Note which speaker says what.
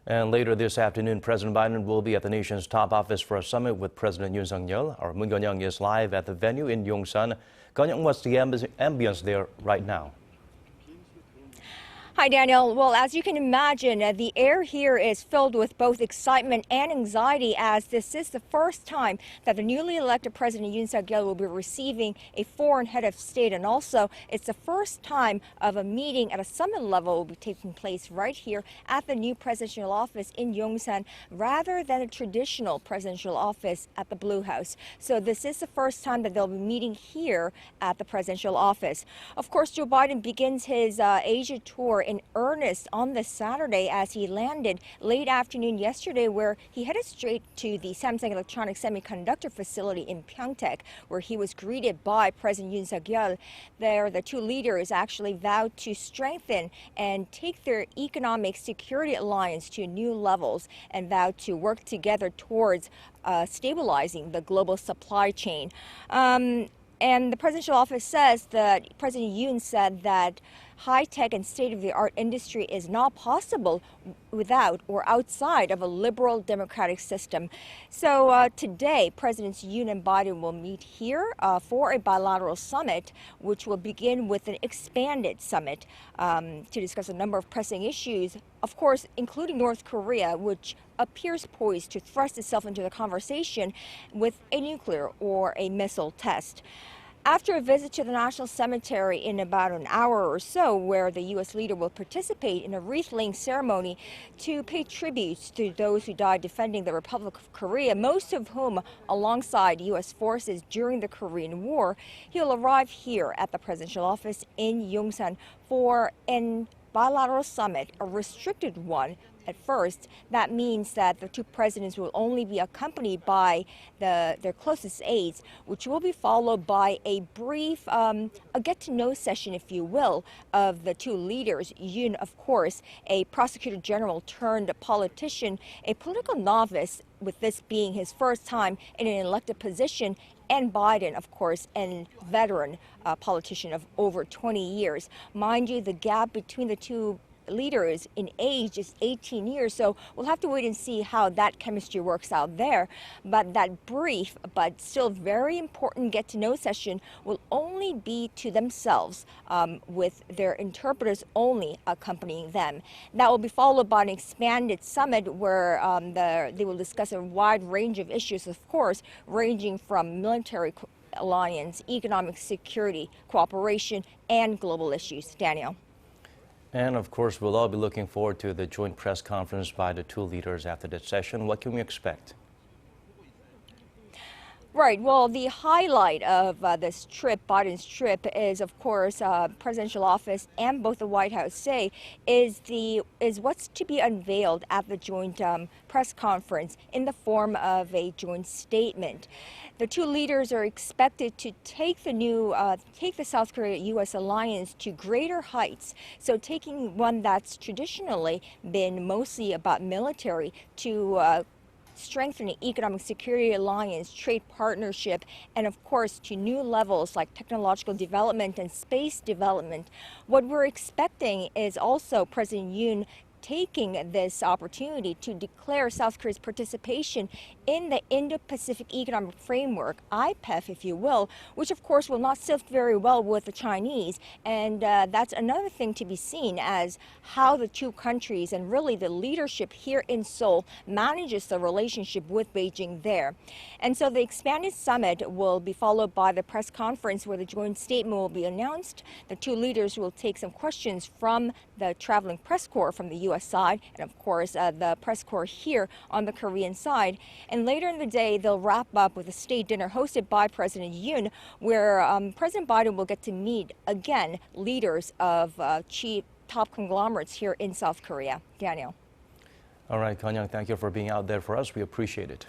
Speaker 1: And later this afternoon, President Biden will be at the nation's top office for a summit with President Yoon Suk-yeol. Our Moon Connyoung is live at the venue in Yongsan. Connyoung, what's the ambience there right now?
Speaker 2: Hi, Daniel. Well, as you can imagine, the air here is filled with both excitement and anxiety, as this is the first time that the newly elected President Yoon Suk-yeol will be receiving a foreign head of state. And also, it's the first time of a meeting at a summit level will be taking place right here at the new presidential office in Yongsan, rather than a traditional presidential office at the Blue House. So this is the first time that they'll be meeting here at the presidential office. Of course, Joe Biden begins his Asia tour in earnest on this Saturday, as he landed late afternoon yesterday, where he headed straight to the Samsung Semiconductor Facility in Pyeongtaek, where he was greeted by President Yoon Suk-yeol. There, the two leaders actually vowed to strengthen and take their economic security alliance to new levels and vowed to work together towards stabilizing the global supply chain. And the presidential office says that President Yoon said that high-tech and state-of-the-art industry is not possible without or outside of a liberal democratic system. So today, Presidents Yoon and Biden will meet here for a bilateral summit, which will begin with an expanded summit to discuss a number of pressing issues, of course, including North Korea, which appears poised to thrust itself into the conversation with a nuclear or a missile test. After a visit to the National Cemetery in about an hour or so, where the U.S. leader will participate in a wreath-laying ceremony to pay tributes to those who died defending the Republic of Korea, most of whom alongside U.S. forces during the Korean War, he'll arrive here at the presidential office in Yongsan for an bilateral summit, a restricted one at first. That means that the two presidents will only be accompanied by their closest aides, which will be followed by a brief, a get-to-know session, if you will, of the two leaders. Yoon, of course, a prosecutor general turned politician, a political novice, with this being his first time in an elected position, and Biden, of course, a veteran politician of over 20 years. Mind you, the gap between the two leaders in age is 18 years, so we'll have to wait and see how that chemistry works out there. But that brief but still very important get-to-know session will only be to themselves, with their interpreters only accompanying them. That will be followed by an expanded summit where they will discuss a wide range of issues, of course, ranging from military alliance, economic security, cooperation, and global issues. Daniel.
Speaker 1: And of course, we'll all be looking forward to the joint press conference by the two leaders after that session. What can we expect?
Speaker 2: Right. Well, the highlight of this trip, Biden's trip, is of course presidential office and both the White House say is what's to be unveiled at the joint press conference in the form of a joint statement. The two leaders are expected to take the South Korea-U.S. alliance to greater heights. So taking one that's traditionally been mostly about military to strengthening economic security alliance, trade partnership, and of course to new levels like technological development and space development. What we're expecting is also President Yoon taking this opportunity to declare South Korea's participation in the Indo-Pacific Economic Framework, IPEF, if you will, which of course will not sit very well with the Chinese. And that's another thing to be seen as how the two countries and really the leadership here in Seoul manages the relationship with Beijing there. And so the expanded summit will be followed by the press conference where the joint statement will be announced. The two leaders will take some questions from the traveling press corps from the U.S. side, and of course the press corps here on the Korean side. And later in the day, they'll wrap up with a state dinner hosted by President Yoon, where President Biden will get to meet again leaders of top conglomerates here in South Korea. Daniel.
Speaker 1: All right, Connyoung, thank you for being out there for us. We appreciate it.